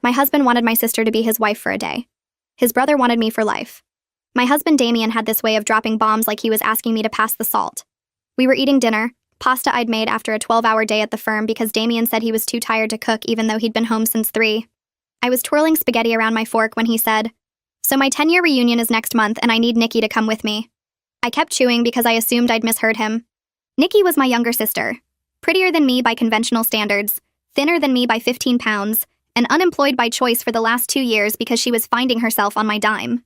My husband wanted my sister to be his wife for a day. His brother wanted me for life. My husband Damien had this way of dropping bombs like he was asking me to pass the salt. We were eating dinner, pasta I'd made after a 12-hour day at the firm because Damien said he was too tired to cook even though he'd been home since 3. I was twirling spaghetti around my fork when he said, "So my 10-year reunion is next month and I need Nikki to come with me." I kept chewing because I assumed I'd misheard him. Nikki was my younger sister, prettier than me by conventional standards, thinner than me by 15 pounds, and unemployed by choice for the last 2 years because she was finding herself on my dime.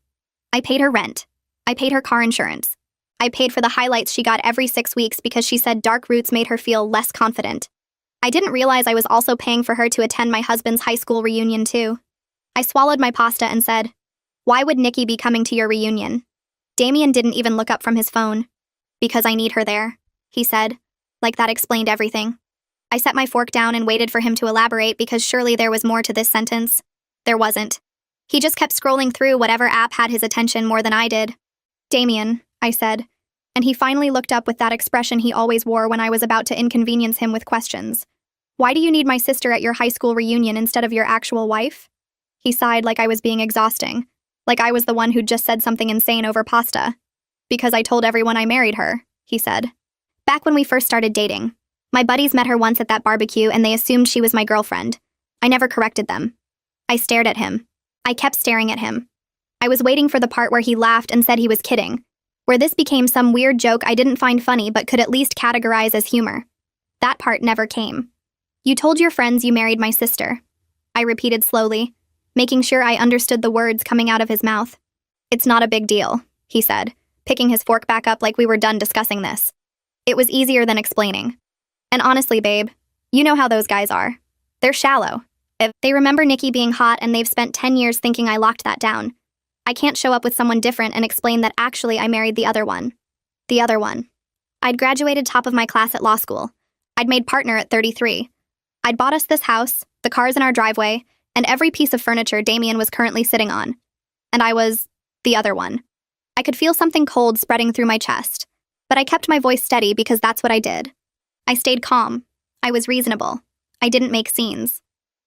I paid her rent. I paid her car insurance. I paid for the highlights she got every 6 weeks because she said dark roots made her feel less confident. I didn't realize I was also paying for her to attend my husband's high school reunion too. I swallowed my pasta and said, "Why would Nikki be coming to your reunion?" Damien didn't even look up from his phone. "Because I need her there," he said. Like that explained everything. I set my fork down and waited for him to elaborate because surely there was more to this sentence. There wasn't. He just kept scrolling through whatever app had his attention more than I did. "Damien," I said, and he finally looked up with that expression he always wore when I was about to inconvenience him with questions. "Why do you need my sister at your high school reunion instead of your actual wife?" He sighed like I was being exhausting, like I was the one who'd just said something insane over pasta. "Because I told everyone I married her," he said. "Back when we first started dating. My buddies met her once at that barbecue and they assumed she was my girlfriend. I never corrected them." I stared at him. I kept staring at him. I was waiting for the part where he laughed and said he was kidding, where this became some weird joke I didn't find funny but could at least categorize as humor. That part never came. "You told your friends you married my sister," I repeated slowly, making sure I understood the words coming out of his mouth. "It's not a big deal," he said, picking his fork back up like we were done discussing this. It was easier than explaining. "And honestly, babe, you know how those guys are. They're shallow. If they remember Nikki being hot and they've spent 10 years thinking I locked that down. I can't show up with someone different and explain that actually I married the other one." The other one. I'd graduated top of my class at law school. I'd made partner at 33. I'd bought us this house, the cars in our driveway, and every piece of furniture Damien was currently sitting on. And I was the other one. I could feel something cold spreading through my chest, but I kept my voice steady because that's what I did. I stayed calm. I was reasonable. I didn't make scenes.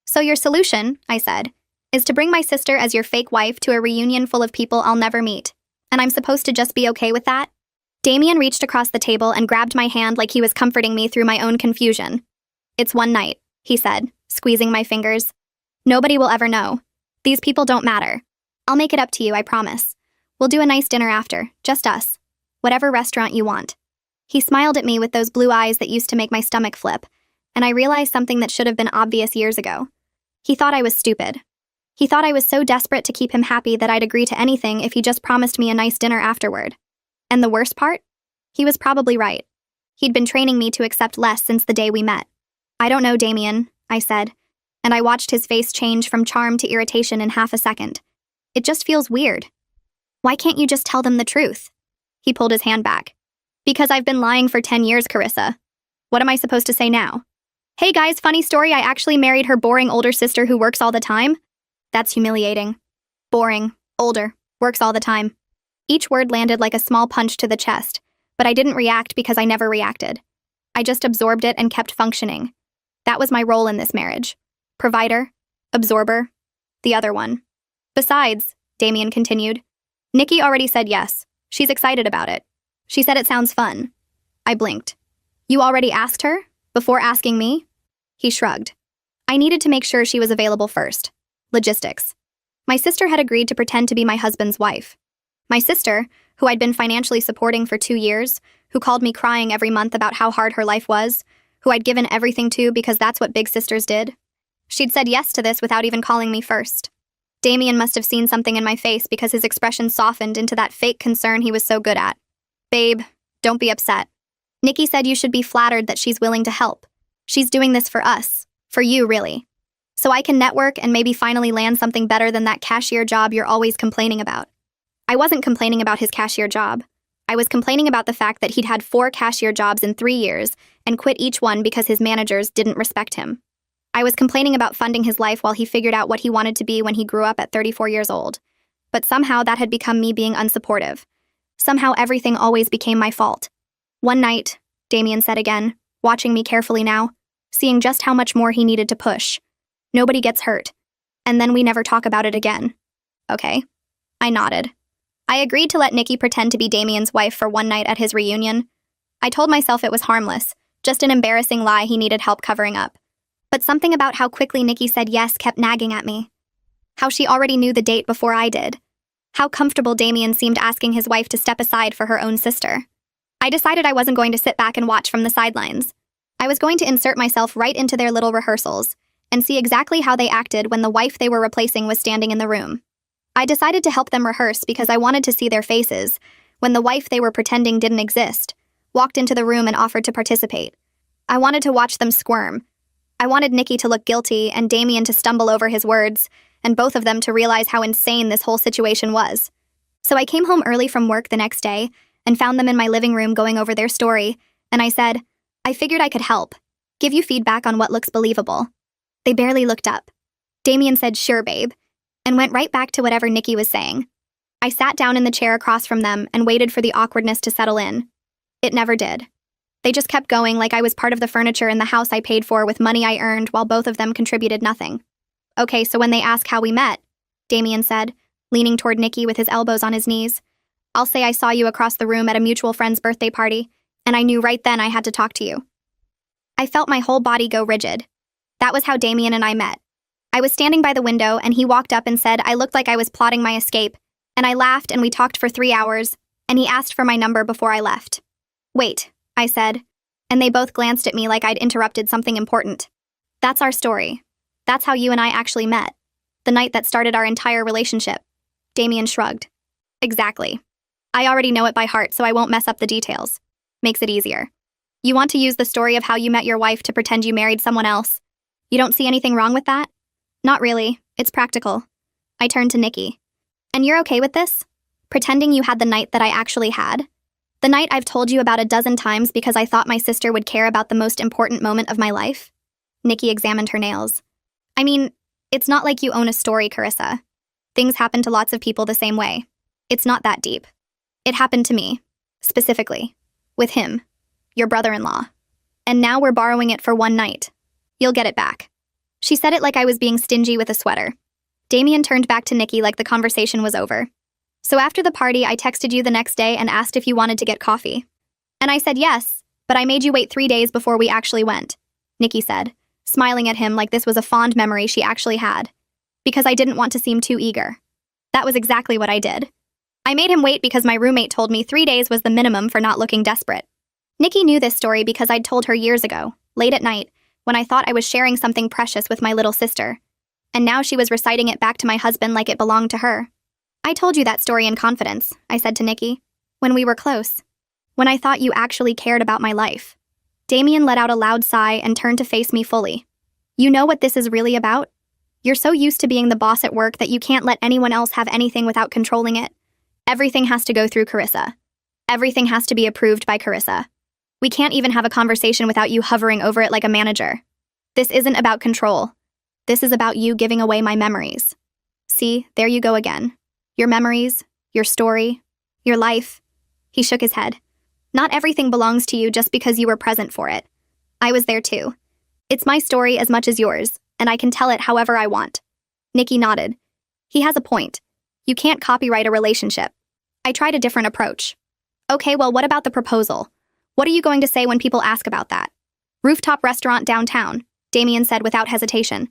"So your solution," I said, "is to bring my sister as your fake wife to a reunion full of people I'll never meet, and I'm supposed to just be okay with that?" Damien reached across the table and grabbed my hand like he was comforting me through my own confusion. "It's one night," he said, squeezing my fingers. "Nobody will ever know. These people don't matter. I'll make it up to you, I promise. We'll do a nice dinner after, just us. Whatever restaurant you want." He smiled at me with those blue eyes that used to make my stomach flip, and I realized something that should have been obvious years ago. He thought I was stupid. He thought I was so desperate to keep him happy that I'd agree to anything if he just promised me a nice dinner afterward. And the worst part? He was probably right. He'd been training me to accept less since the day we met. "I don't know, Damien," I said, and I watched his face change from charm to irritation in half a second. "It just feels weird. Why can't you just tell them the truth?" He pulled his hand back. "Because I've been lying for 10 years, Carissa. What am I supposed to say now? Hey guys, funny story, I actually married her boring older sister who works all the time." That's humiliating. Boring, older, works all the time. Each word landed like a small punch to the chest, but I didn't react because I never reacted. I just absorbed it and kept functioning. That was my role in this marriage. Provider, absorber, the other one. "Besides," Damien continued, "Nikki already said yes. She's excited about it. She said it sounds fun." I blinked. "You already asked her? Before asking me?" He shrugged. "I needed to make sure she was available first. Logistics. My sister had agreed to pretend to be my husband's wife. My sister, who I'd been financially supporting for 2 years, who called me crying every month about how hard her life was, who I'd given everything to because that's what big sisters did. She'd said yes to this without even calling me first. Damien must have seen something in my face because his expression softened into that fake concern he was so good at. "Babe, don't be upset. Nikki said you should be flattered that she's willing to help. She's doing this for us. For you, really. So I can network and maybe finally land something better than that cashier job you're always complaining about." I wasn't complaining about his cashier job. I was complaining about the fact that he'd had 4 cashier jobs in 3 years and quit each one because his managers didn't respect him. I was complaining about funding his life while he figured out what he wanted to be when he grew up at 34 years old. But somehow that had become me being unsupportive. Somehow everything always became my fault. "One night," Damien said again, watching me carefully now, seeing just how much more he needed to push. "Nobody gets hurt. and then we never talk about it again. Okay. I nodded. I agreed to let Nikki pretend to be Damien's wife for one night at his reunion. I told myself it was harmless, just an embarrassing lie he needed help covering up. But something about how quickly Nikki said yes kept nagging at me. How she already knew the date before I did. How comfortable Damien seemed asking his wife to step aside for her own sister. I decided I wasn't going to sit back and watch from the sidelines. I was going to insert myself right into their little rehearsals and see exactly how they acted when the wife they were replacing was standing in the room. I decided to help them rehearse because I wanted to see their faces when the wife they were pretending didn't exist walked into the room and offered to participate. I wanted to watch them squirm. I wanted Nikki to look guilty and Damien to stumble over his words, and both of them to realize how insane this whole situation was. So I came home early from work the next day and found them in my living room going over their story, and I said, I figured I could help, give you feedback on what looks believable. They barely looked up. Damien said, sure, babe, and went right back to whatever Nikki was saying. I sat down in the chair across from them and waited for the awkwardness to settle in. It never did. They just kept going like I was part of the furniture in the house I paid for with money I earned while both of them contributed nothing. Okay, so when they ask how we met, Damien said, leaning toward Nikki with his elbows on his knees, I'll say I saw you across the room at a mutual friend's birthday party, and I knew right then I had to talk to you. I felt my whole body go rigid. That was how Damien and I met. I was standing by the window, and he walked up and said I looked like I was plotting my escape, and I laughed and we talked for 3 hours, and he asked for my number before I left. Wait, I said, and they both glanced at me like I'd interrupted something important. That's our story. That's how you and I actually met. The night that started our entire relationship. Damien shrugged. Exactly. I already know it by heart, so I won't mess up the details. Makes it easier. You want to use the story of how you met your wife to pretend you married someone else. You don't see anything wrong with that? Not really. It's practical. I turned to Nikki. And you're okay with this? Pretending you had the night that I actually had? The night I've told you about a dozen times because I thought my sister would care about the most important moment of my life? Nikki examined her nails. I mean, it's not like you own a story, Carissa. Things happen to lots of people the same way. It's not that deep. It happened to me, specifically, with him, your brother-in-law. And now we're borrowing it for one night. You'll get it back. She said it like I was being stingy with a sweater. Damien turned back to Nikki like the conversation was over. So after the party, I texted you the next day and asked if you wanted to get coffee. And I said yes, but I made you wait 3 days before we actually went, Nikki said, smiling at him like this was a fond memory she actually had. Because I didn't want to seem too eager. That was exactly what I did. I made him wait because my roommate told me 3 days was the minimum for not looking desperate. Nikki knew this story because I'd told her years ago, late at night, when I thought I was sharing something precious with my little sister. And now she was reciting it back to my husband like it belonged to her. I told you that story in confidence, I said to Nikki, when we were close. When I thought you actually cared about my life. Damien let out a loud sigh and turned to face me fully. You know what this is really about? You're so used to being the boss at work that you can't let anyone else have anything without controlling it. Everything has to go through Carissa. Everything has to be approved by Carissa. We can't even have a conversation without you hovering over it like a manager. This isn't about control. This is about you giving away my memories. See, there you go again. Your memories, your story, your life. He shook his head. Not everything belongs to you just because you were present for it. I was there too. It's my story as much as yours, and I can tell it however I want. Nikki nodded. He has a point. You can't copyright a relationship. I tried a different approach. Okay, well, what about the proposal? What are you going to say when people ask about that? Rooftop restaurant downtown, Damien said without hesitation.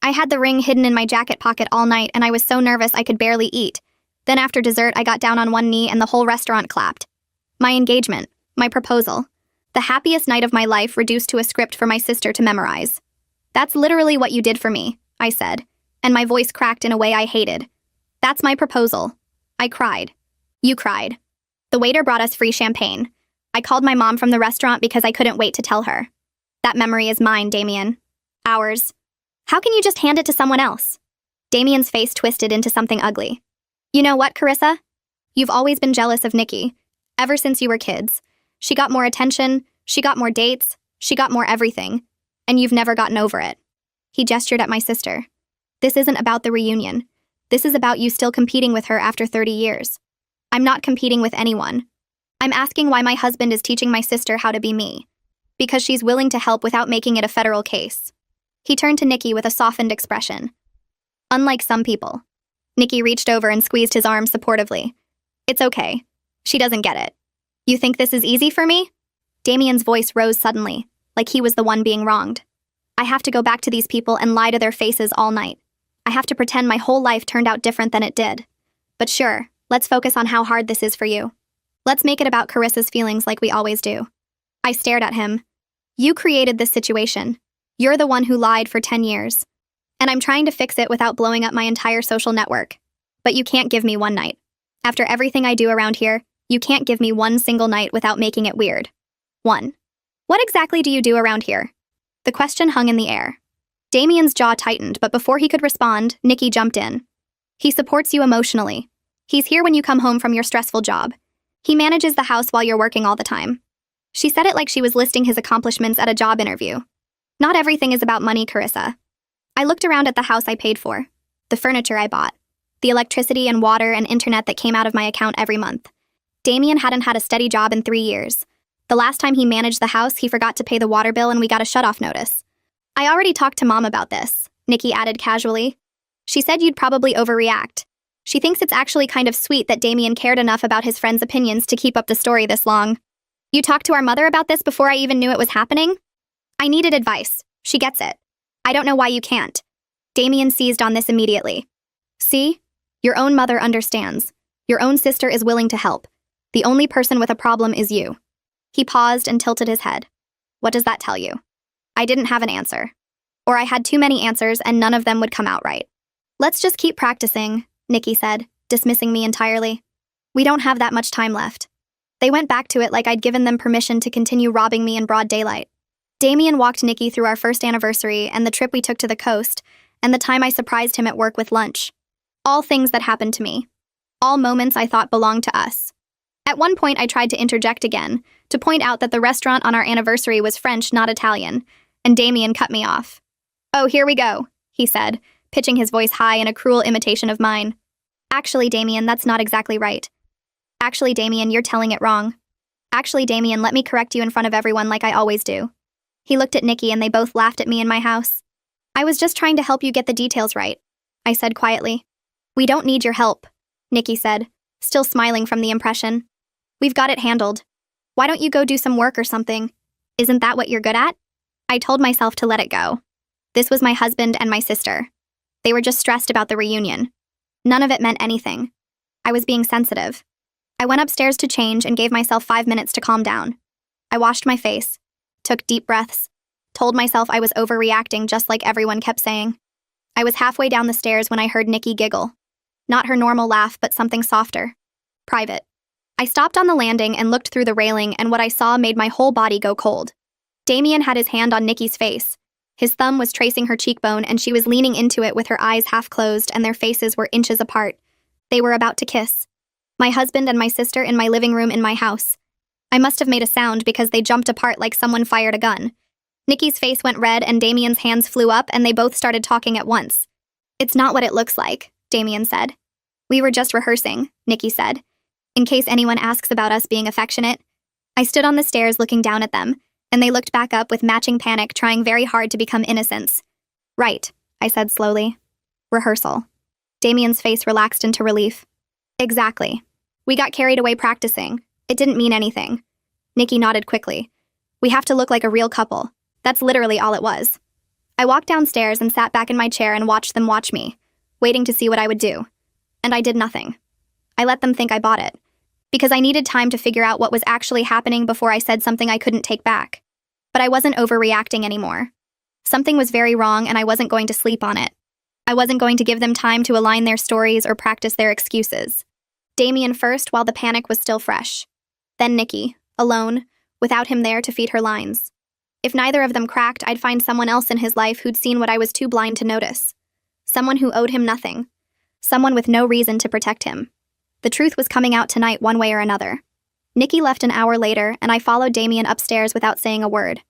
I had the ring hidden in my jacket pocket all night and I was so nervous I could barely eat. Then after dessert, I got down on one knee and the whole restaurant clapped. My engagement, my proposal. The happiest night of my life reduced to a script for my sister to memorize. That's literally what you did for me, I said, and my voice cracked in a way I hated. That's my proposal. I cried. You cried. The waiter brought us free champagne. I called my mom from the restaurant because I couldn't wait to tell her. That memory is mine, Damien. Ours. How can you just hand it to someone else? Damien's face twisted into something ugly. You know what, Carissa? You've always been jealous of Nikki. Ever since you were kids. She got more attention, she got more dates, she got more everything. And you've never gotten over it. He gestured at my sister. This isn't about the reunion. This is about you still competing with her after 30 years. I'm not competing with anyone. I'm asking why my husband is teaching my sister how to be me. Because she's willing to help without making it a federal case. He turned to Nikki with a softened expression. Unlike some people. Nikki reached over and squeezed his arm supportively. It's okay. She doesn't get it. You think this is easy for me? Damien's voice rose suddenly, like he was the one being wronged. I have to go back to these people and lie to their faces all night. I have to pretend my whole life turned out different than it did. But sure, let's focus on how hard this is for you. Let's make it about Carissa's feelings like we always do. I stared at him. You created this situation. You're the one who lied for 10 years. And I'm trying to fix it without blowing up my entire social network. But you can't give me one night. After everything I do around here, you can't give me one single night without making it weird. 1. What exactly do you do around here? The question hung in the air. Damien's jaw tightened, but before he could respond, Nikki jumped in. He supports you emotionally. He's here when you come home from your stressful job. He manages the house while you're working all the time. She said it like she was listing his accomplishments at a job interview. Not everything is about money, Carissa. I looked around at the house I paid for, the furniture I bought, the electricity and water and internet that came out of my account every month. Damien hadn't had a steady job in 3 years. The last time he managed the house, he forgot to pay the water bill and we got a shut-off notice. I already talked to Mom about this, Nikki added casually. She said you'd probably overreact. She thinks it's actually kind of sweet that Damien cared enough about his friend's opinions to keep up the story this long. You talked to our mother about this before I even knew it was happening? I needed advice. She gets it. I don't know why you can't. Damien seized on this immediately. See? Your own mother understands. Your own sister is willing to help. The only person with a problem is you. He paused and tilted his head. What does that tell you? I didn't have an answer. Or I had too many answers and none of them would come out right. Let's just keep practicing, Nikki said, dismissing me entirely. We don't have that much time left. They went back to it like I'd given them permission to continue robbing me in broad daylight. Damien walked Nikki through our first anniversary and the trip we took to the coast, and the time I surprised him at work with lunch. All things that happened to me. All moments I thought belonged to us. At one point I tried to interject again, to point out that the restaurant on our anniversary was French, not Italian, and Damien cut me off. Oh, here we go, he said, pitching his voice high in a cruel imitation of mine. Actually, Damien, that's not exactly right. Actually, Damien, you're telling it wrong. Actually, Damien, let me correct you in front of everyone like I always do. He looked at Nikki and they both laughed at me in my house. I was just trying to help you get the details right, I said quietly. We don't need your help, Nikki said, still smiling from the impression. We've got it handled. Why don't you go do some work or something? Isn't that what you're good at? I told myself to let it go. This was my husband and my sister. They were just stressed about the reunion. None of it meant anything. I was being sensitive. I went upstairs to change and gave myself 5 minutes to calm down. I washed my face, took deep breaths, told myself I was overreacting just like everyone kept saying. I was halfway down the stairs when I heard Nikki giggle. Not her normal laugh, but something softer. Private. I stopped on the landing and looked through the railing, and what I saw made my whole body go cold. Damien had his hand on Nikki's face. His thumb was tracing her cheekbone, and she was leaning into it with her eyes half closed and their faces were inches apart. They were about to kiss. My husband and my sister in my living room in my house. I must have made a sound because they jumped apart like someone fired a gun. Nikki's face went red and Damien's hands flew up and they both started talking at once. It's not what it looks like, Damien said. We were just rehearsing, Nikki said. In case anyone asks about us being affectionate. I stood on the stairs looking down at them, and they looked back up with matching panic, trying very hard to become innocents. Right, I said slowly. Rehearsal. Damien's face relaxed into relief. Exactly. We got carried away practicing. It didn't mean anything. Nikki nodded quickly. We have to look like a real couple. That's literally all it was. I walked downstairs and sat back in my chair and watched them watch me, waiting to see what I would do. And I did nothing. I let them think I bought it, because I needed time to figure out what was actually happening before I said something I couldn't take back. But I wasn't overreacting anymore. Something was very wrong and I wasn't going to sleep on it. I wasn't going to give them time to align their stories or practice their excuses. Damien first while the panic was still fresh. Then Nikki, alone, without him there to feed her lines. If neither of them cracked, I'd find someone else in his life who'd seen what I was too blind to notice. Someone who owed him nothing. Someone with no reason to protect him. The truth was coming out tonight one way or another. Nikki left an hour later, and I followed Damien upstairs without saying a word.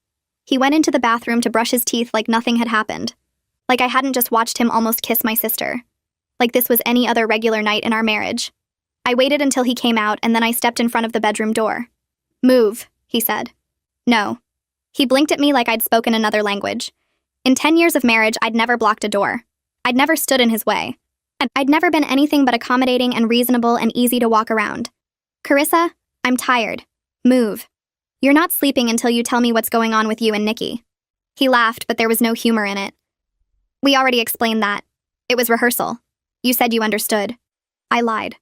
He went into the bathroom to brush his teeth like nothing had happened. Like I hadn't just watched him almost kiss my sister. Like this was any other regular night in our marriage. I waited until he came out, and then I stepped in front of the bedroom door. Move, he said. No. He blinked at me like I'd spoken another language. In 10 years of marriage, I'd never blocked a door. I'd never stood in his way. And I'd never been anything but accommodating and reasonable and easy to walk around. Carissa, I'm tired. Move. You're not sleeping until you tell me what's going on with you and Nikki. He laughed, but there was no humor in it. We already explained that. It was rehearsal. You said you understood. I lied.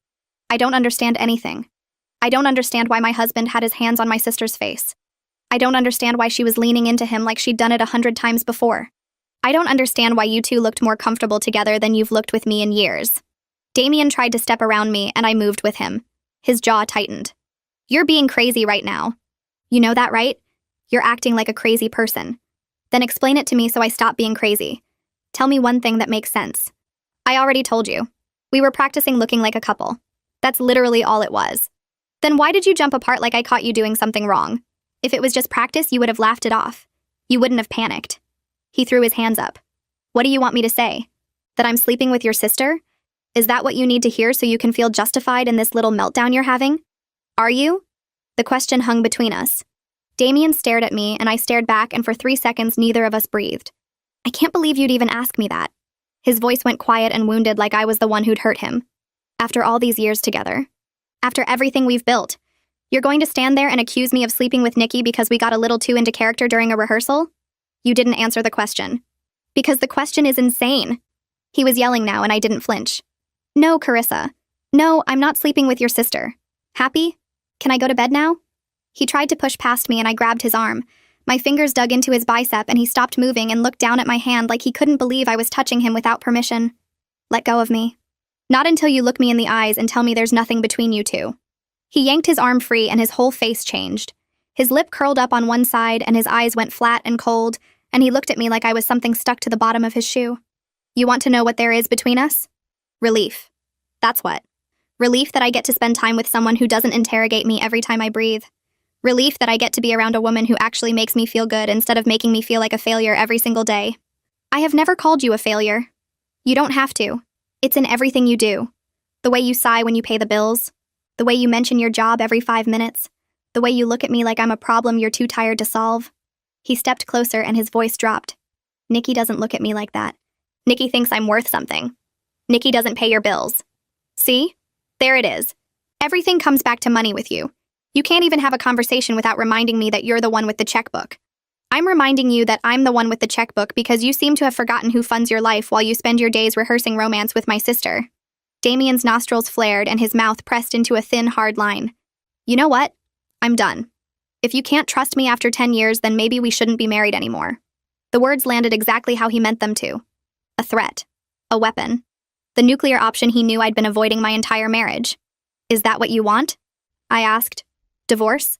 I don't understand anything. I don't understand why my husband had his hands on my sister's face. I don't understand why she was leaning into him like she'd done it 100 times before. I don't understand why you two looked more comfortable together than you've looked with me in years. Damien tried to step around me and I moved with him. His jaw tightened. You're being crazy right now. You know that, right? You're acting like a crazy person. Then explain it to me so I stop being crazy. Tell me one thing that makes sense. I already told you. We were practicing looking like a couple. That's literally all it was. Then why did you jump apart like I caught you doing something wrong? If it was just practice, you would have laughed it off. You wouldn't have panicked. He threw his hands up. What do you want me to say? That I'm sleeping with your sister? Is that what you need to hear so you can feel justified in this little meltdown you're having? Are you? The question hung between us. Damien stared at me and I stared back, and for 3 seconds neither of us breathed. I can't believe you'd even ask me that. His voice went quiet and wounded, like I was the one who'd hurt him. After all these years together. After everything we've built. You're going to stand there and accuse me of sleeping with Nikki because we got a little too into character during a rehearsal? You didn't answer the question. Because the question is insane. He was yelling now and I didn't flinch. No, Carissa. No, I'm not sleeping with your sister. Happy? Can I go to bed now? He tried to push past me and I grabbed his arm. My fingers dug into his bicep and he stopped moving and looked down at my hand like he couldn't believe I was touching him without permission. Let go of me. Not until you look me in the eyes and tell me there's nothing between you two. He yanked his arm free and his whole face changed. His lip curled up on one side and his eyes went flat and cold, and he looked at me like I was something stuck to the bottom of his shoe. You want to know what there is between us? Relief. That's what. Relief that I get to spend time with someone who doesn't interrogate me every time I breathe. Relief that I get to be around a woman who actually makes me feel good instead of making me feel like a failure every single day. I have never called you a failure. You don't have to. It's in everything you do. The way you sigh when you pay the bills. The way you mention your job every 5 minutes. The way you look at me like I'm a problem you're too tired to solve. He stepped closer and his voice dropped. Nikki doesn't look at me like that. Nikki thinks I'm worth something. Nikki doesn't pay your bills. See? There it is. Everything comes back to money with you. You can't even have a conversation without reminding me that you're the one with the checkbook. I'm reminding you that I'm the one with the checkbook because you seem to have forgotten who funds your life while you spend your days rehearsing romance with my sister. Damien's nostrils flared and his mouth pressed into a thin, hard line. You know what? I'm done. If you can't trust me after 10 years, then maybe we shouldn't be married anymore. The words landed exactly how he meant them to. A threat. A weapon. The nuclear option he knew I'd been avoiding my entire marriage. Is that what you want? I asked. Divorce?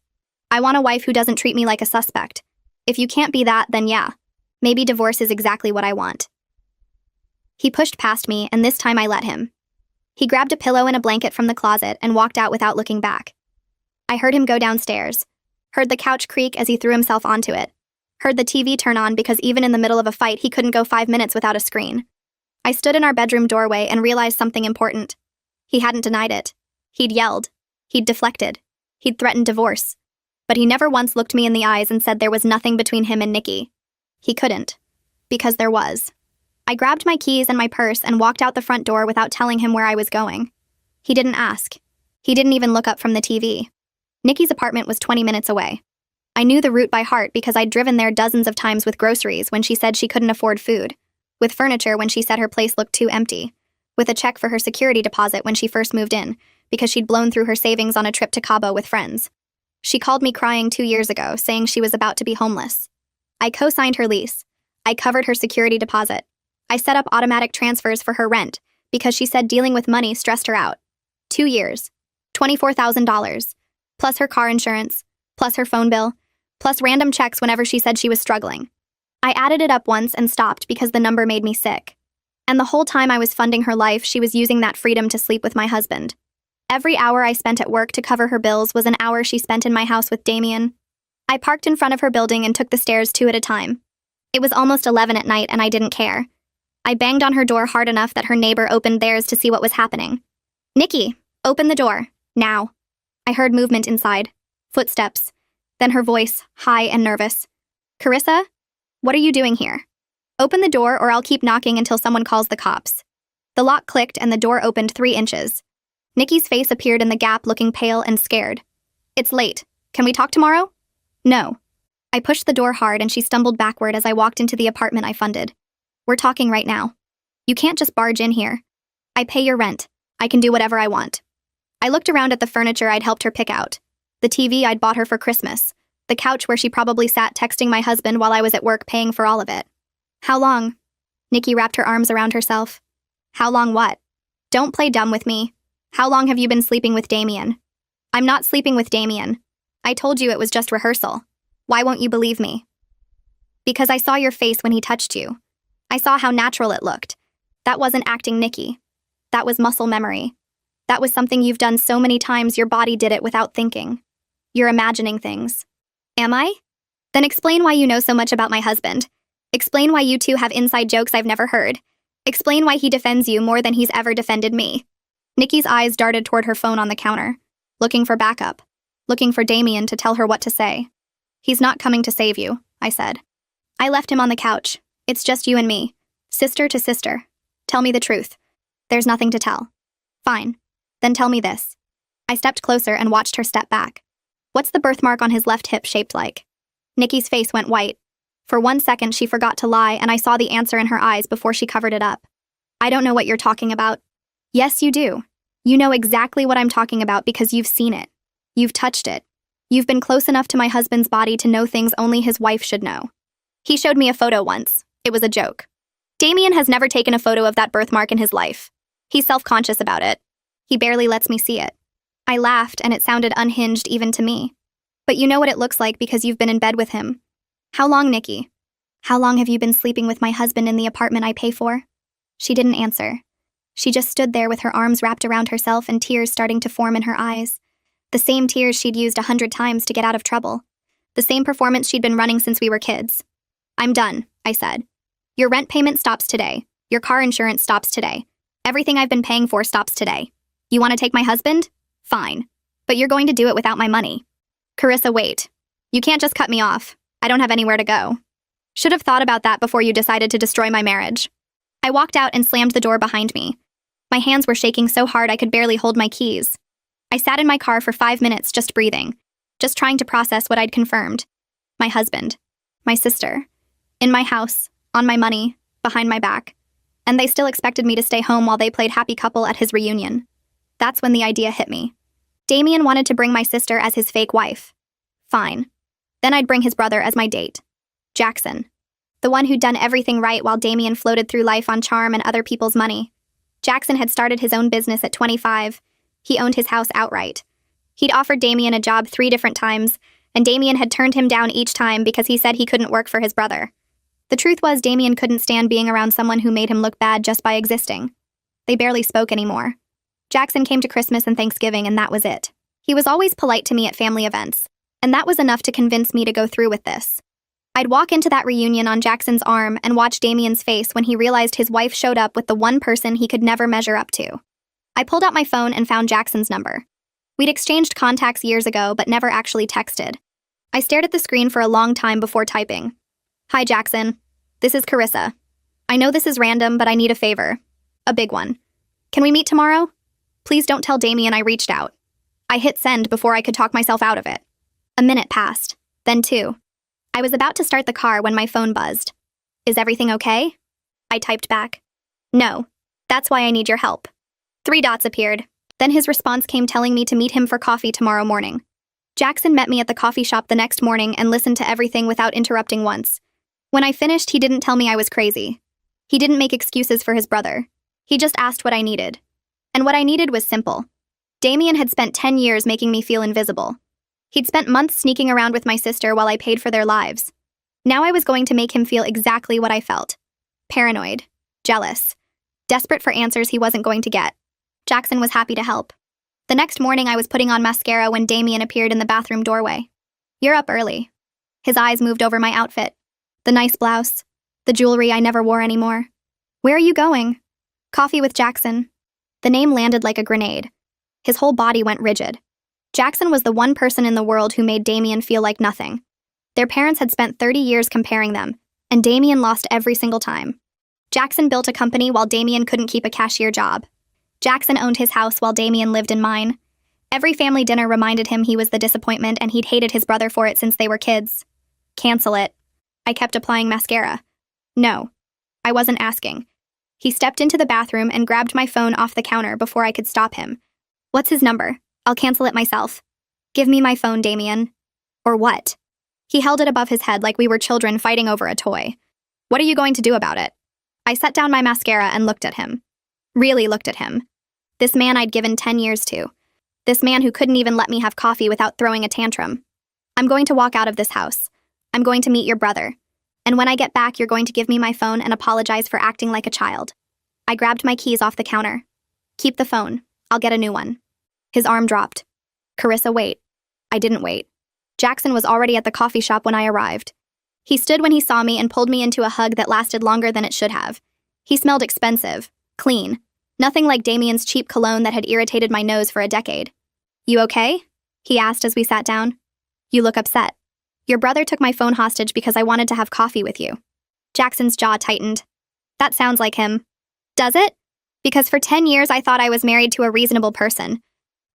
I want a wife who doesn't treat me like a suspect. If you can't be that, then yeah. Maybe divorce is exactly what I want. He pushed past me, and this time I let him. He grabbed a pillow and a blanket from the closet and walked out without looking back. I heard him go downstairs. Heard the couch creak as he threw himself onto it. Heard the TV turn on because even in the middle of a fight, he couldn't go 5 minutes without a screen. I stood in our bedroom doorway and realized something important. He hadn't denied it. He'd yelled. He'd deflected. He'd threatened divorce. But he never once looked me in the eyes and said there was nothing between him and Nikki. He couldn't. Because there was. I grabbed my keys and my purse and walked out the front door without telling him where I was going. He didn't ask. He didn't even look up from the TV. Nikki's apartment was 20 minutes away. I knew the route by heart because I'd driven there dozens of times with groceries when she said she couldn't afford food, with furniture when she said her place looked too empty, with a check for her security deposit when she first moved in, because she'd blown through her savings on a trip to Cabo with friends. She called me crying 2 years ago, saying she was about to be homeless. I co-signed her lease. I covered her security deposit. I set up automatic transfers for her rent because she said dealing with money stressed her out. 2 years. $24,000. Plus her car insurance. Plus her phone bill. Plus random checks whenever she said she was struggling. I added it up once and stopped because the number made me sick. And the whole time I was funding her life, she was using that freedom to sleep with my husband. Every hour I spent at work to cover her bills was an hour she spent in my house with Damien. I parked in front of her building and took the stairs 2 at a time. It was almost 11 at night and I didn't care. I banged on her door hard enough that her neighbor opened theirs to see what was happening. Nikki, open the door, now. I heard movement inside. Footsteps. Then her voice, high and nervous. Carissa? What are you doing here? Open the door or I'll keep knocking until someone calls the cops. The lock clicked and the door opened 3 inches. Nikki's face appeared in the gap, looking pale and scared. It's late. Can we talk tomorrow? No. I pushed the door hard and she stumbled backward as I walked into the apartment I funded. We're talking right now. You can't just barge in here. I pay your rent. I can do whatever I want. I looked around at the furniture I'd helped her pick out. The TV I'd bought her for Christmas. The couch where she probably sat texting my husband while I was at work paying for all of it. How long? Nikki wrapped her arms around herself. How long what? Don't play dumb with me. How long have you been sleeping with Damien? I'm not sleeping with Damien. I told you it was just rehearsal. Why won't you believe me? Because I saw your face when he touched you. I saw how natural it looked. That wasn't acting, Nikki. That was muscle memory. That was something you've done so many times your body did it without thinking. You're imagining things. Am I? Then explain why you know so much about my husband. Explain why you two have inside jokes I've never heard. Explain why he defends you more than he's ever defended me. Nikki's eyes darted toward her phone on the counter, looking for backup, looking for Damien to tell her what to say. He's not coming to save you, I said. I left him on the couch. It's just you and me, sister to sister. Tell me the truth. There's nothing to tell. Fine. Then tell me this. I stepped closer and watched her step back. What's the birthmark on his left hip shaped like? Nikki's face went white. For 1 second, she forgot to lie, and I saw the answer in her eyes before she covered it up. I don't know what you're talking about. Yes, you do. You know exactly what I'm talking about because you've seen it. You've touched it. You've been close enough to my husband's body to know things only his wife should know. He showed me a photo once. It was a joke. Damien has never taken a photo of that birthmark in his life. He's self-conscious about it. He barely lets me see it. I laughed, and it sounded unhinged even to me. But you know what it looks like because you've been in bed with him. How long, Nikki? How long have you been sleeping with my husband in the apartment I pay for? She didn't answer. She just stood there with her arms wrapped around herself and tears starting to form in her eyes. The same tears she'd used 100 times to get out of trouble. The same performance she'd been running since we were kids. I'm done, I said. Your rent payment stops today. Your car insurance stops today. Everything I've been paying for stops today. You want to take my husband? Fine. But you're going to do it without my money. Carissa, wait. You can't just cut me off. I don't have anywhere to go. Should have thought about that before you decided to destroy my marriage. I walked out and slammed the door behind me. My hands were shaking so hard I could barely hold my keys. I sat in my car for 5 minutes just breathing, just trying to process what I'd confirmed. My husband, my sister, in my house, on my money, behind my back. And they still expected me to stay home while they played happy couple at his reunion. That's when the idea hit me. Damien wanted to bring my sister as his fake wife. Fine. Then I'd bring his brother as my date. Jackson. The one who'd done everything right while Damien floated through life on charm and other people's money. Jackson had started his own business at 25. He owned his house outright. He'd offered Damien a job 3 different times, and Damien had turned him down each time because he said he couldn't work for his brother. The truth was Damien couldn't stand being around someone who made him look bad just by existing. They barely spoke anymore. Jackson came to Christmas and Thanksgiving, and that was it. He was always polite to me at family events, and that was enough to convince me to go through with this. I'd walk into that reunion on Jackson's arm and watch Damien's face when he realized his wife showed up with the one person he could never measure up to. I pulled out my phone and found Jackson's number. We'd exchanged contacts years ago, but never actually texted. I stared at the screen for a long time before typing. Hi, Jackson. This is Carissa. I know this is random, but I need a favor. A big one. Can we meet tomorrow? Please don't tell Damien I reached out. I hit send before I could talk myself out of it. A minute passed, then 2. I was about to start the car when my phone buzzed. Is everything okay? I typed back. No. That's why I need your help. 3 dots appeared. Then his response came telling me to meet him for coffee tomorrow morning. Jackson met me at the coffee shop the next morning and listened to everything without interrupting once. When I finished, he didn't tell me I was crazy. He didn't make excuses for his brother. He just asked what I needed. And what I needed was simple. Damien had spent 10 years making me feel invisible. He'd spent months sneaking around with my sister while I paid for their lives. Now I was going to make him feel exactly what I felt. Paranoid. Jealous. Desperate for answers he wasn't going to get. Jackson was happy to help. The next morning I was putting on mascara when Damien appeared in the bathroom doorway. You're up early. His eyes moved over my outfit. The nice blouse. The jewelry I never wore anymore. Where are you going? Coffee with Jackson. The name landed like a grenade. His whole body went rigid. Jackson was the one person in the world who made Damien feel like nothing. Their parents had spent 30 years comparing them, And Damien lost every single time. Jackson built a company while Damien couldn't keep a cashier job. Jackson owned his house while Damien lived in mine. Every family dinner reminded him he was the disappointment and he'd hated his brother for it since they were kids. Cancel it. I kept applying mascara. No. I wasn't asking. He stepped into the bathroom and grabbed my phone off the counter before I could stop him. What's his number? I'll cancel it myself. Give me my phone, Damien. Or what? He held it above his head like we were children fighting over a toy. What are you going to do about it? I set down my mascara and looked at him. Really looked at him. This man I'd given 10 years to. This man who couldn't even let me have coffee without throwing a tantrum. I'm going to walk out of this house. I'm going to meet your brother. And when I get back, you're going to give me my phone and apologize for acting like a child. I grabbed my keys off the counter. Keep the phone. I'll get a new one. His arm dropped. Carissa, wait. I didn't wait. Jackson was already at the coffee shop when I arrived. He stood when he saw me and pulled me into a hug that lasted longer than it should have. He smelled expensive, clean. Nothing like Damien's cheap cologne that had irritated my nose for a decade. You okay? He asked as we sat down. You look upset. Your brother took my phone hostage because I wanted to have coffee with you. Jackson's jaw tightened. That sounds like him. Does it? Because for 10 years I thought I was married to a reasonable person.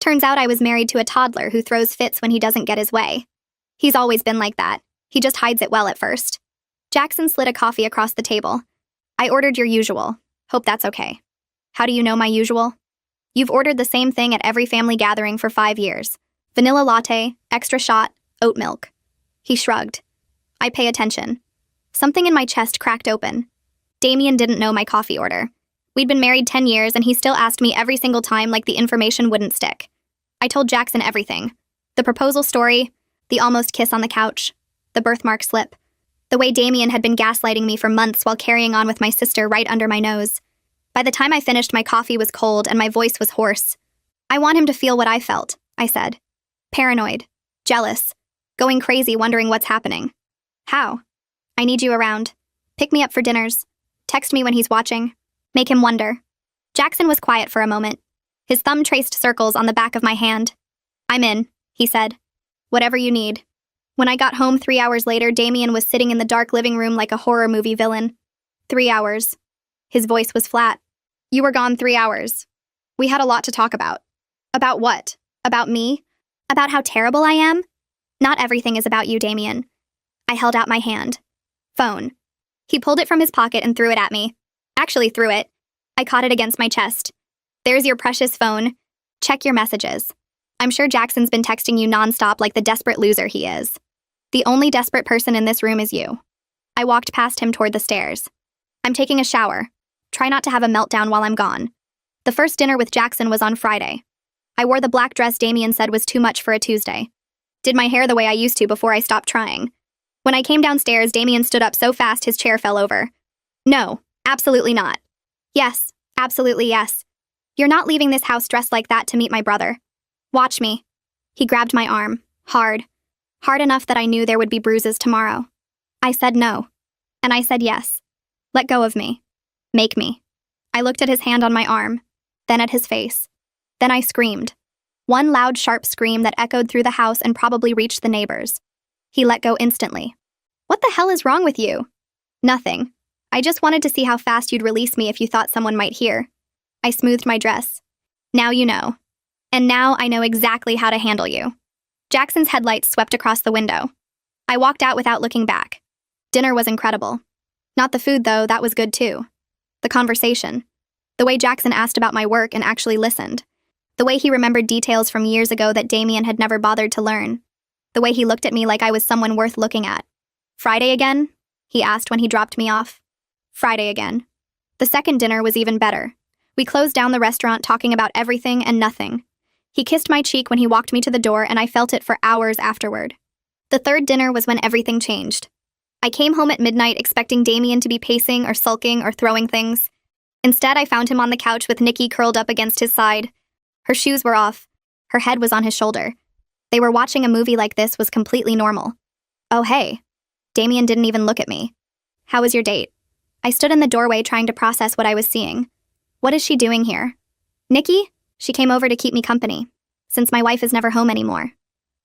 Turns out I was married to a toddler who throws fits when he doesn't get his way. He's always been like that. He just hides it well at first. Jackson slid a coffee across the table. I ordered your usual. Hope that's okay. How do you know my usual? You've ordered the same thing at every family gathering for 5 years. Vanilla latte, extra shot, oat milk. He shrugged. I pay attention. Something in my chest cracked open. Damien didn't know my coffee order. We'd been married 10 years and he still asked me every single time like the information wouldn't stick. I told Jackson everything. The proposal story, the almost kiss on the couch, the birthmark slip, the way Damien had been gaslighting me for months while carrying on with my sister right under my nose. By the time I finished, my coffee was cold and my voice was hoarse. I want him to feel what I felt, I said. Paranoid, jealous, going crazy wondering what's happening. How? I need you around. Pick me up for dinners. Text me when he's watching. Make him wonder. Jackson was quiet for a moment. His thumb traced circles on the back of my hand. I'm in, he said. Whatever you need. When I got home 3 hours later, Damien was sitting in the dark living room like a horror movie villain. 3 hours. His voice was flat. You were gone 3 hours. We had a lot to talk about. About what? About me? About how terrible I am? Not everything is about you, Damien. I held out my hand. Phone. He pulled it from his pocket and threw it at me. Actually threw it. I caught it against my chest. There's your precious phone. Check your messages. I'm sure Jackson's been texting you nonstop like the desperate loser he is. The only desperate person in this room is you. I walked past him toward the stairs. I'm taking a shower. Try not to have a meltdown while I'm gone. The first dinner with Jackson was on Friday. I wore the black dress Damien said was too much for a Tuesday. Did my hair the way I used to before I stopped trying. When I came downstairs, Damien stood up so fast his chair fell over. No, absolutely not. Yes, absolutely yes. You're not leaving this house dressed like that to meet my brother. Watch me. He grabbed my arm, hard. Hard enough that I knew there would be bruises tomorrow. I said no. And I said yes. Let go of me. Make me. I looked at his hand on my arm, then at his face. Then I screamed. One loud, sharp scream that echoed through the house and probably reached the neighbors. He let go instantly. What the hell is wrong with you? Nothing. I just wanted to see how fast you'd release me if you thought someone might hear. I smoothed my dress. Now you know. And now I know exactly how to handle you. Jackson's headlights swept across the window. I walked out without looking back. Dinner was incredible. Not the food, though, that was good too. The conversation. The way Jackson asked about my work and actually listened. The way he remembered details from years ago that Damien had never bothered to learn. The way he looked at me like I was someone worth looking at. Friday again? He asked when he dropped me off. Friday again. The second dinner was even better. We closed down the restaurant talking about everything and nothing. He kissed my cheek when he walked me to the door and I felt it for hours afterward. The third dinner was when everything changed. I came home at midnight expecting Damien to be pacing or sulking or throwing things. Instead, I found him on the couch with Nikki curled up against his side. Her shoes were off. Her head was on his shoulder. They were watching a movie like this was completely normal. Oh, hey. Damien didn't even look at me. How was your date? I stood in the doorway trying to process what I was seeing. What is she doing here? Nikki? She came over to keep me company, since my wife is never home anymore.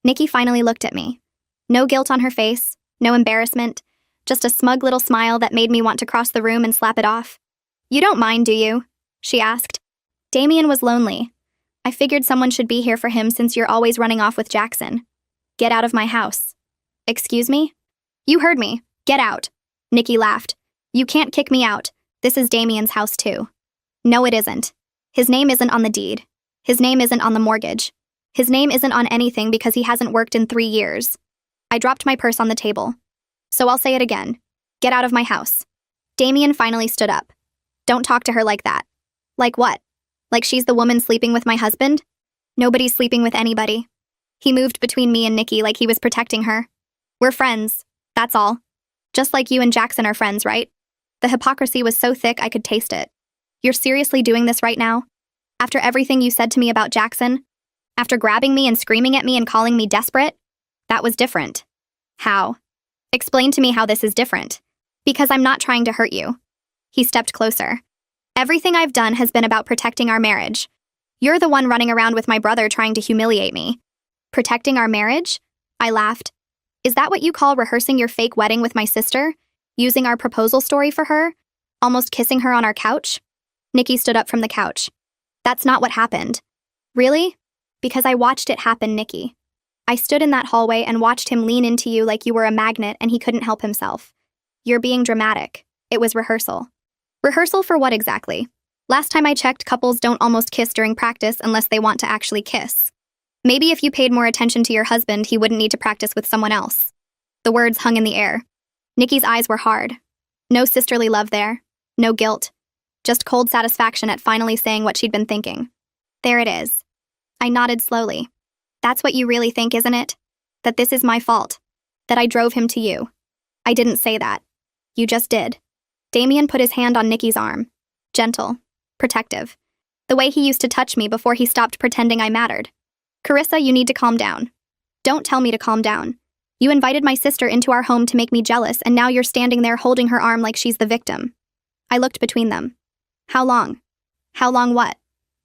Nikki finally looked at me. No guilt on her face, no embarrassment, just a smug little smile that made me want to cross the room and slap it off. "You don't mind, do you?" she asked. Damien was lonely. "I figured someone should be here for him since you're always running off with Jackson." "Get out of my house." "Excuse me?" "You heard me. Get out." Nikki laughed. "You can't kick me out. This is Damien's house too." "No, it isn't. His name isn't on the deed. His name isn't on the mortgage. His name isn't on anything because he hasn't worked in 3 years." I dropped my purse on the table. "So I'll say it again. Get out of my house." Damien finally stood up. "Don't talk to her like that." "Like what? Like she's the woman sleeping with my husband?" "Nobody's sleeping with anybody." He moved between me and Nikki like he was protecting her. "We're friends. That's all. Just like you and Jackson are friends, right?" The hypocrisy was so thick I could taste it. "You're seriously doing this right now? After everything you said to me about Jackson? After grabbing me and screaming at me and calling me desperate? That was different." "How?" "Explain to me how this is different." "Because I'm not trying to hurt you." He stepped closer. "Everything I've done has been about protecting our marriage. You're the one running around with my brother trying to humiliate me." "Protecting our marriage?" I laughed. "Is that what you call rehearsing your fake wedding with my sister? Using our proposal story for her? Almost kissing her on our couch?" Nikki stood up from the couch. "That's not what happened." "Really?" "Because I watched it happen, Nikki. I stood in that hallway and watched him lean into you like you were a magnet and he couldn't help himself. You're being dramatic. It was rehearsal." "Rehearsal for what exactly? Last time I checked, couples don't almost kiss during practice unless they want to actually kiss. Maybe if you paid more attention to your husband, he wouldn't need to practice with someone else." The words hung in the air. Nikki's eyes were hard. No sisterly love there. No guilt. Just cold satisfaction at finally saying what she'd been thinking. "There it is." I nodded slowly. "That's what you really think, isn't it? That this is my fault. That I drove him to you." "I didn't say that. You just did." Damien put his hand on Nikki's arm. Gentle. Protective. The way he used to touch me before he stopped pretending I mattered. "Carissa, you need to calm down." "Don't tell me to calm down. You invited my sister into our home to make me jealous, and now you're standing there holding her arm like she's the victim." I looked between them. "How long?" "How long what?"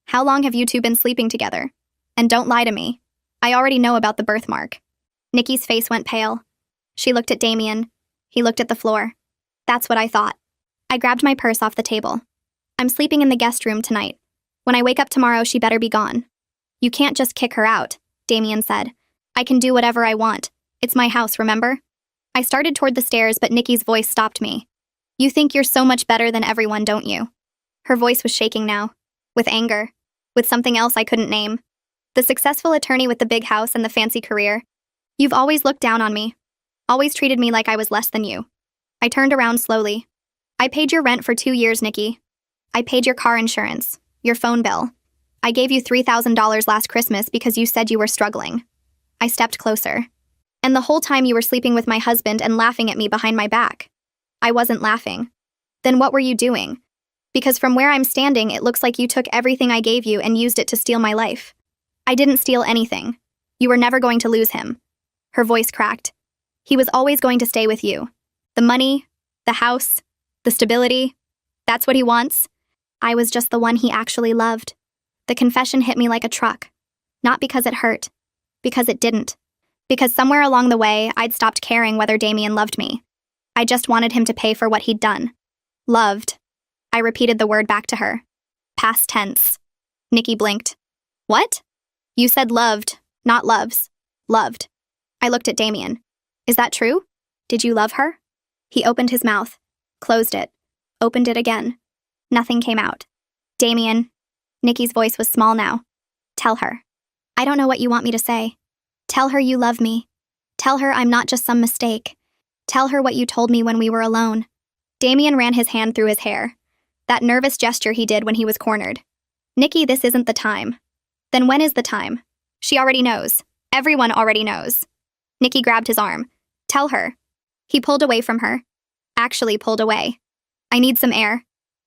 "How long have you two been sleeping together? And don't lie to me. I already know about the birthmark." Nikki's face went pale. She looked at Damien. He looked at the floor. "That's what I thought." I grabbed my purse off the table. "I'm sleeping in the guest room tonight. When I wake up tomorrow, she better be gone." "You can't just kick her out," Damien said. "I can do whatever I want. It's my house, remember?" I started toward the stairs, but Nikki's voice stopped me. "You think you're so much better than everyone, don't you?" Her voice was shaking now. With anger. With something else I couldn't name. The successful attorney with the big house and the fancy career. "You've always looked down on me. Always treated me like I was less than you." I turned around slowly. "I paid your rent for 2 years, Nikki. I paid your car insurance. Your phone bill. I gave you $3,000 last Christmas because you said you were struggling." I stepped closer. "And the whole time you were sleeping with my husband and laughing at me behind my back." I wasn't laughing. "Then what were you doing? Because from where I'm standing, it looks like you took everything I gave you and used it to steal my life." "I didn't steal anything. You were never going to lose him." Her voice cracked. "He was always going to stay with you. The money, the house, the stability. That's what he wants." I was just the one he actually loved. The confession hit me like a truck. Not because it hurt. Because it didn't. Because somewhere along the way, I'd stopped caring whether Damien loved me. I just wanted him to pay for what he'd done. Loved. I repeated the word back to her. Past tense. Nikki blinked. "What?" "You said loved, not loves. Loved." I looked at Damien. "Is that true? Did you love her?" He opened his mouth. Closed it. Opened it again. Nothing came out. "Damien." Nikki's voice was small now. "Tell her. I don't know what you want me to say. Tell her you love me. Tell her I'm not just some mistake. Tell her what you told me when we were alone." Damien ran his hand through his hair. That nervous gesture he did when he was cornered. "Nikki, this isn't the time." "Then when is the time?" "She already knows. Everyone already knows." Nikki grabbed his arm. "Tell her." He pulled away from her. Actually pulled away. "I need some air."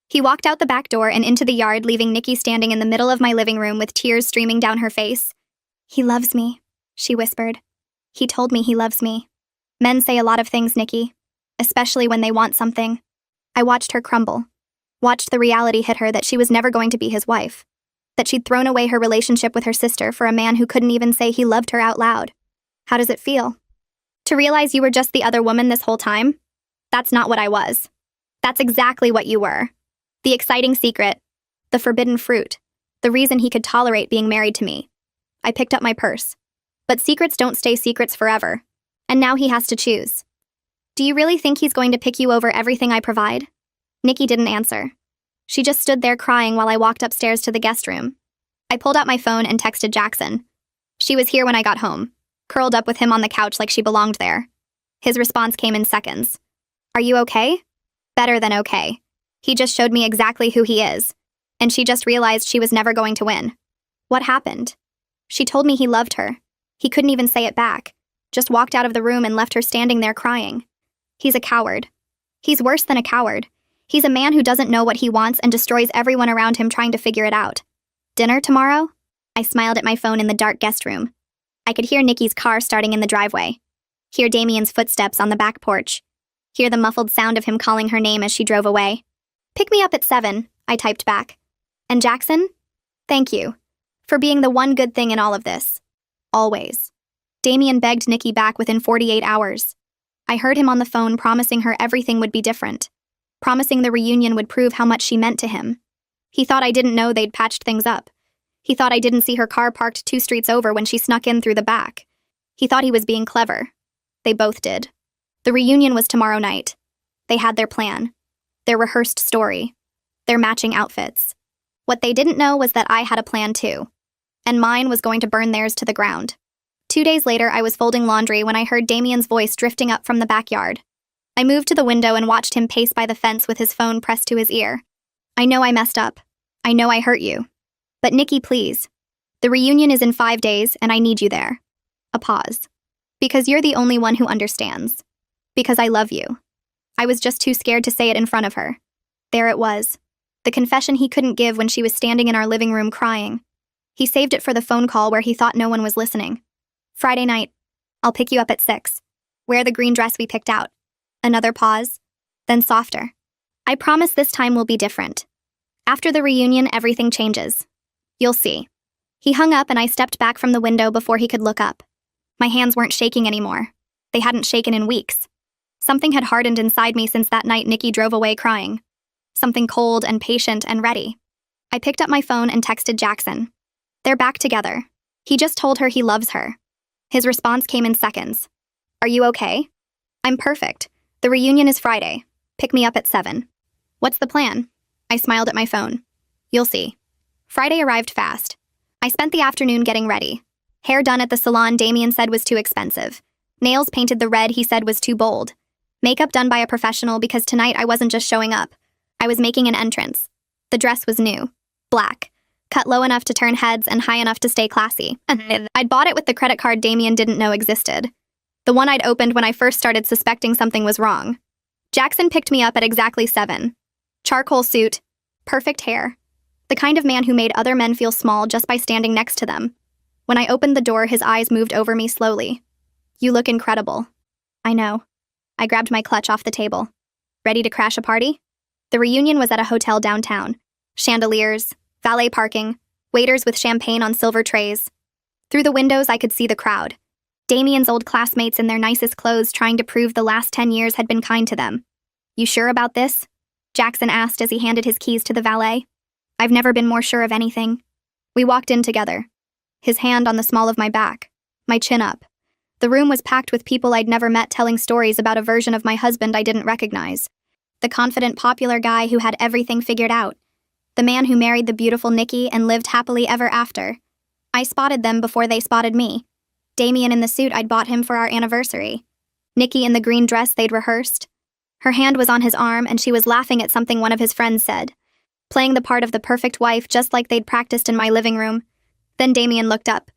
He walked out the back door and into the yard, leaving Nikki standing in the middle of my living room with tears streaming down her face. "He loves me," she whispered. "He told me he loves me." Men say a lot of things, Nikki. Especially when they want something. I watched her crumble. Watched the reality hit her that she was never going to be his wife. That she'd thrown away her relationship with her sister for a man who couldn't even say he loved her out loud. How does it feel? To realize you were just the other woman this whole time? That's not what I was. That's exactly what you were. The exciting secret, the forbidden fruit, the reason he could tolerate being married to me. I picked up my purse. But secrets don't stay secrets forever. And now he has to choose. Do you really think he's going to pick you over everything I provide? Nikki didn't answer. She just stood there crying while I walked upstairs to the guest room. I pulled out my phone and texted Jackson. She was here when I got home, curled up with him on the couch like she belonged there. His response came in seconds. Are you okay? Better than okay. He just showed me exactly who he is. And she just realized she was never going to win. What happened? She told me he loved her. He couldn't even say it back. Just walked out of the room and left her standing there crying. He's a coward. He's worse than a coward. He's a man who doesn't know what he wants and destroys everyone around him trying to figure it out. Dinner tomorrow? I smiled at my phone in the dark guest room. I could hear Nikki's car starting in the driveway. Hear Damien's footsteps on the back porch. Hear the muffled sound of him calling her name as she drove away. Pick me up at 7, I typed back. And Jackson? Thank you. For being the one good thing in all of this. Always. Damien begged Nikki back within 48 hours. I heard him on the phone promising her everything would be different. Promising the reunion would prove how much she meant to him. He thought I didn't know they'd patched things up. He thought I didn't see her car parked 2 streets over when she snuck in through the back. He thought he was being clever. They both did. The reunion was tomorrow night. They had their plan. Their rehearsed story. Their matching outfits. What they didn't know was that I had a plan too. And mine was going to burn theirs to the ground. 2 days later, I was folding laundry when I heard Damien's voice drifting up from the backyard. I moved to the window and watched him pace by the fence with his phone pressed to his ear. I know I messed up. I know I hurt you. But Nikki, please. The reunion is in 5 days, and I need you there. A pause. Because you're the only one who understands. Because I love you. I was just too scared to say it in front of her. There it was. The confession he couldn't give when she was standing in our living room crying. He saved it for the phone call where he thought no one was listening. Friday night. I'll pick you up at 6. Wear the green dress we picked out. Another pause. Then softer. I promise this time will be different. After the reunion, everything changes. You'll see. He hung up and I stepped back from the window before he could look up. My hands weren't shaking anymore. They hadn't shaken in weeks. Something had hardened inside me since that night Nikki drove away crying. Something cold and patient and ready. I picked up my phone and texted Jackson. They're back together. He just told her he loves her. His response came in seconds. Are you okay? I'm perfect. The reunion is Friday. Pick me up at 7. What's the plan? I smiled at my phone. You'll see. Friday arrived fast. I spent the afternoon getting ready. Hair done at the salon Damien said was too expensive. Nails painted the red he said was too bold. Makeup done by a professional because tonight I wasn't just showing up. I was making an entrance. The dress was new. Black. Cut low enough to turn heads and high enough to stay classy. I'd bought it with the credit card Damien didn't know existed. The one I'd opened when I first started suspecting something was wrong. Jackson picked me up at exactly 7. Charcoal suit. Perfect hair. The kind of man who made other men feel small just by standing next to them. When I opened the door, his eyes moved over me slowly. You look incredible. I know. I grabbed my clutch off the table. Ready to crash a party? The reunion was at a hotel downtown. Chandeliers, valet parking, waiters with champagne on silver trays. Through the windows, I could see the crowd. Damien's old classmates in their nicest clothes trying to prove the last 10 years had been kind to them. You sure about this? Jackson asked as he handed his keys to the valet. I've never been more sure of anything. We walked in together. His hand on the small of my back, my chin up. The room was packed with people I'd never met telling stories about a version of my husband I didn't recognize. The confident, popular guy who had everything figured out. The man who married the beautiful Nikki and lived happily ever after. I spotted them before they spotted me. Damien in the suit I'd bought him for our anniversary. Nikki in the green dress they'd rehearsed. Her hand was on his arm and she was laughing at something one of his friends said. Playing the part of the perfect wife just like they'd practiced in my living room. Then Damien looked up.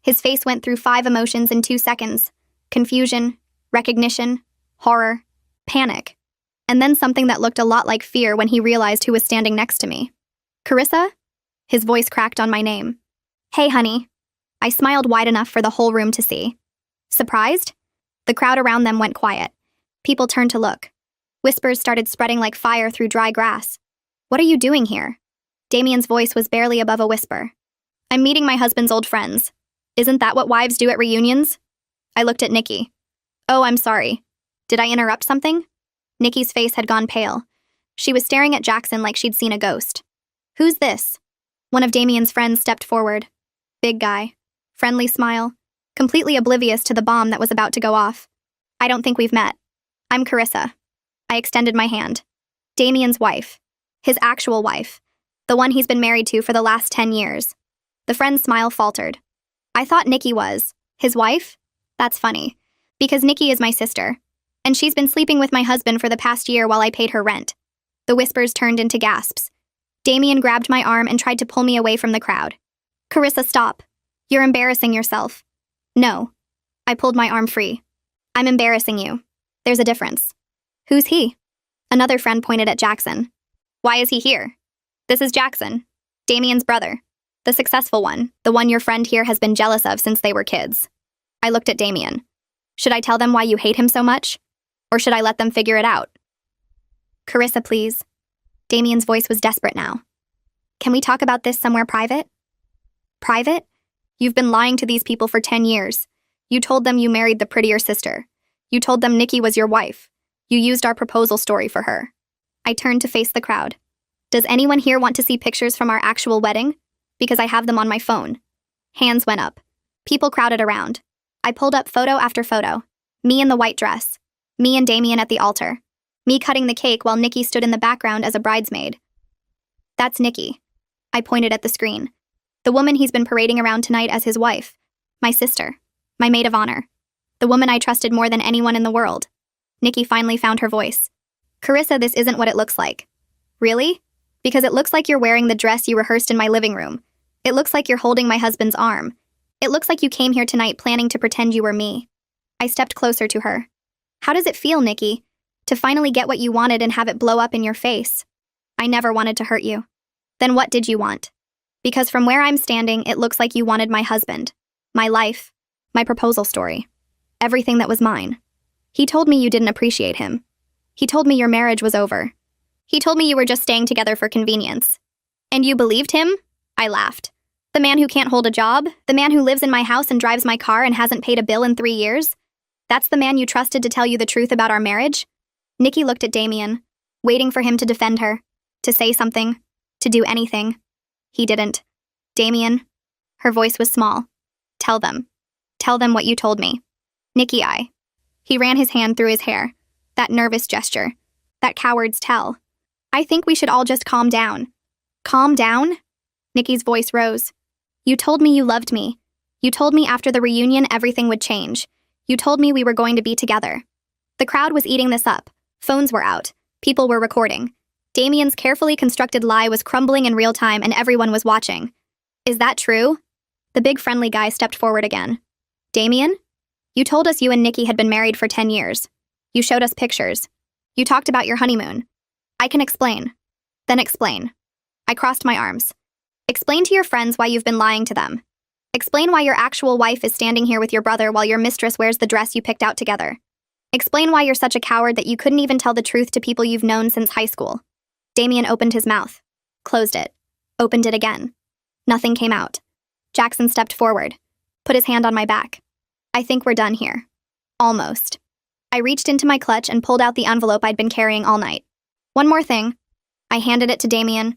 His face went through 5 emotions in 2 seconds. Confusion, recognition, horror, panic. And then something that looked a lot like fear when he realized who was standing next to me. Carissa? His voice cracked on my name. Hey, honey. I smiled wide enough for the whole room to see. Surprised? The crowd around them went quiet. People turned to look. Whispers started spreading like fire through dry grass. What are you doing here? Damien's voice was barely above a whisper. I'm meeting my husband's old friends. Isn't that what wives do at reunions? I looked at Nikki. Oh, I'm sorry. Did I interrupt something? Nikki's face had gone pale. She was staring at Jackson like she'd seen a ghost. Who's this? One of Damien's friends stepped forward. Big guy. Friendly smile. Completely oblivious to the bomb that was about to go off. I don't think we've met. I'm Carissa. I extended my hand. Damien's wife. His actual wife. The one he's been married to for the last 10 years. The friend's smile faltered. I thought Nikki was. His wife? That's funny. Because Nikki is my sister. And she's been sleeping with my husband for the past year while I paid her rent. The whispers turned into gasps. Damien grabbed my arm and tried to pull me away from the crowd. Carissa, stop. You're embarrassing yourself. No. I pulled my arm free. I'm embarrassing you. There's a difference. Who's he? Another friend pointed at Jackson. Why is he here? This is Jackson, Damien's brother. The successful one, the one your friend here has been jealous of since they were kids. I looked at Damien. Should I tell them why you hate him so much? Or should I let them figure it out? Carissa, please. Damien's voice was desperate now. Can we talk about this somewhere private? Private? You've been lying to these people for 10 years. You told them you married the prettier sister. You told them Nikki was your wife. You used our proposal story for her. I turned to face the crowd. Does anyone here want to see pictures from our actual wedding? Because I have them on my phone. Hands went up. People crowded around. I pulled up photo after photo. Me in the white dress. Me and Damien at the altar. Me cutting the cake while Nikki stood in the background as a bridesmaid. That's Nikki. I pointed at the screen. The woman he's been parading around tonight as his wife. My sister. My maid of honor. The woman I trusted more than anyone in the world. Nikki finally found her voice. Carissa, this isn't what it looks like. Really? Because it looks like you're wearing the dress you rehearsed in my living room. It looks like you're holding my husband's arm. It looks like you came here tonight planning to pretend you were me. I stepped closer to her. How does it feel, Nikki? To finally get what you wanted and have it blow up in your face? I never wanted to hurt you. Then what did you want? Because from where I'm standing, it looks like you wanted my husband. My life. My proposal story. Everything that was mine. He told me you didn't appreciate him. He told me your marriage was over. He told me you were just staying together for convenience. And you believed him? I laughed. The man who can't hold a job? The man who lives in my house and drives my car and hasn't paid a bill in 3 years? That's the man you trusted to tell you the truth about our marriage? Nikki looked at Damien, waiting for him to defend her, to say something, to do anything. He didn't. Damien. Her voice was small. Tell them. Tell them what you told me. Nikki, He ran his hand through his hair. That nervous gesture. That coward's tell. I think we should all just calm down. Calm down? Nikki's voice rose. You told me you loved me. You told me after the reunion everything would change. You told me we were going to be together. The crowd was eating this up. Phones were out. People were recording. Damien's carefully constructed lie was crumbling in real time and everyone was watching. Is that true? The big friendly guy stepped forward again. Damien? You told us you and Nikki had been married for 10 years. You showed us pictures. You talked about your honeymoon. I can explain. Then explain. I crossed my arms. Explain to your friends why you've been lying to them. Explain why your actual wife is standing here with your brother while your mistress wears the dress you picked out together. Explain why you're such a coward that you couldn't even tell the truth to people you've known since high school. Damien opened his mouth. Closed it. Opened it again. Nothing came out. Jackson stepped forward. Put his hand on my back. I think we're done here. Almost. I reached into my clutch and pulled out the envelope I'd been carrying all night. One more thing. I handed it to Damien.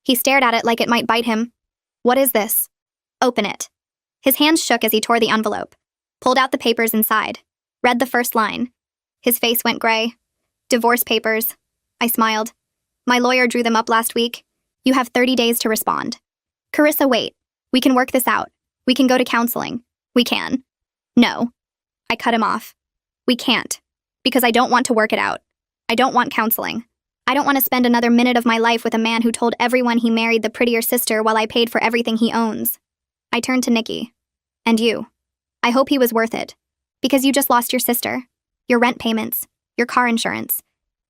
He stared at it like it might bite him. What is this? Open it. His hands shook as he tore the envelope. Pulled out the papers inside. Read the first line. His face went gray. Divorce papers. I smiled. My lawyer drew them up last week. You have 30 days to respond. Carissa, wait. We can work this out. We can go to counseling. We can. No. I cut him off. We can't. Because I don't want to work it out. I don't want counseling. I don't want to spend another minute of my life with a man who told everyone he married the prettier sister while I paid for everything he owns. I turned to Nikki. And you. I hope he was worth it. Because you just lost your sister. Your rent payments. Your car insurance.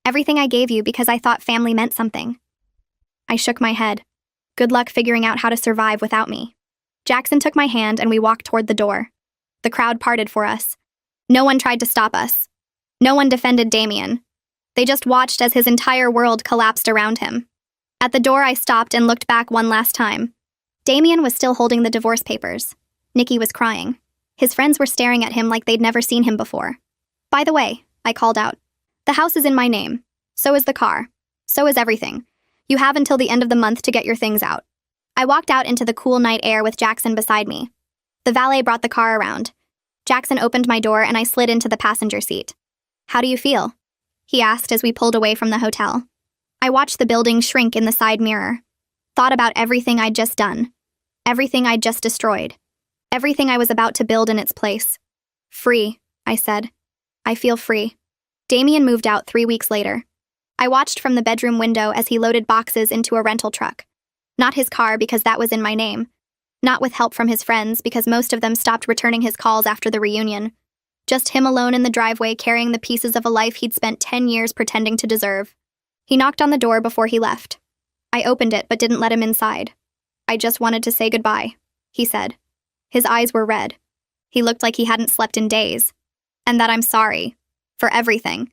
Everything I gave you because I thought family meant something. I shook my head. Good luck figuring out how to survive without me. Jackson took my hand and we walked toward the door. The crowd parted for us. No one tried to stop us. No one defended Damien. They just watched as his entire world collapsed around him. At the door, I stopped and looked back one last time. Damien was still holding the divorce papers. Nikki was crying. His friends were staring at him like they'd never seen him before. By the way, I called out. The house is in my name. So is the car. So is everything. You have until the end of the month to get your things out. I walked out into the cool night air with Jackson beside me. The valet brought the car around. Jackson opened my door and I slid into the passenger seat. How do you feel? He asked as we pulled away from the hotel. I watched the building shrink in the side mirror. Thought about everything I'd just done. Everything I'd just destroyed. Everything I was about to build in its place. Free, I said. I feel free. Damien moved out 3 weeks later. I watched from the bedroom window as he loaded boxes into a rental truck. Not his car because that was in my name. Not with help from his friends because most of them stopped returning his calls after the reunion. Just him alone in the driveway carrying the pieces of a life he'd spent 10 years pretending to deserve. He knocked on the door before he left. I opened it but didn't let him inside. I just wanted to say goodbye, he said. His eyes were red. He looked like he hadn't slept in days. And that I'm sorry. For everything.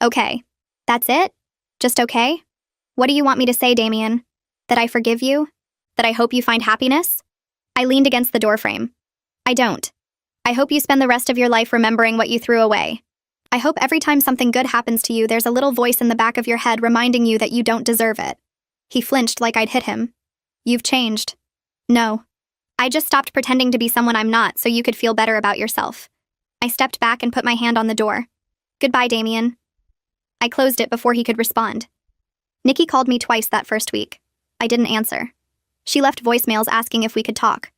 Okay. That's it? Just okay? What do you want me to say, Damien? That I forgive you? That I hope you find happiness? I leaned against the doorframe. I don't. I hope you spend the rest of your life remembering what you threw away. I hope every time something good happens to you, there's a little voice in the back of your head reminding you that you don't deserve it. He flinched like I'd hit him. You've changed. No. I just stopped pretending to be someone I'm not so you could feel better about yourself. I stepped back and put my hand on the door. Goodbye, Damien. I closed it before he could respond. Nikki called me twice that first week. I didn't answer. She left voicemails asking if we could talk.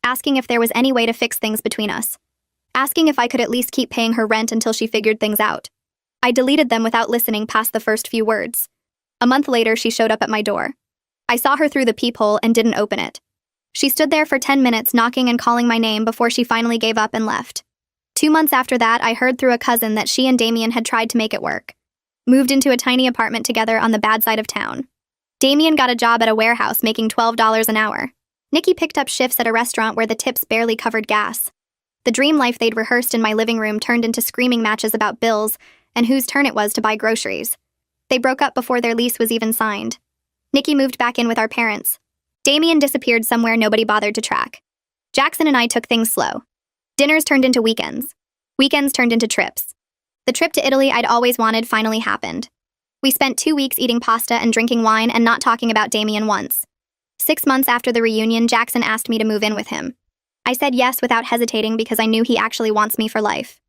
Asking if there was any way to fix things between us. Asking if I could at least keep paying her rent until she figured things out. I deleted them without listening past the first few words. A month later, she showed up at my door. I saw her through the peephole and didn't open it. She stood there for 10 minutes knocking and calling my name before she finally gave up and left. 2 months after that, I heard through a cousin that she and Damien had tried to make it work. Moved into a tiny apartment together on the bad side of town. Damien got a job at a warehouse making $12 an hour. Nikki picked up shifts at a restaurant where the tips barely covered gas. The dream life they'd rehearsed in my living room turned into screaming matches about bills and whose turn it was to buy groceries. They broke up before their lease was even signed. Nikki moved back in with our parents. Damien disappeared somewhere nobody bothered to track. Jackson and I took things slow. Dinners turned into weekends. Weekends turned into trips. The trip to Italy I'd always wanted finally happened. We spent 2 weeks eating pasta and drinking wine and not talking about Damien once. 6 months after the reunion, Jackson asked me to move in with him. I said yes without hesitating because I knew he actually wants me for life.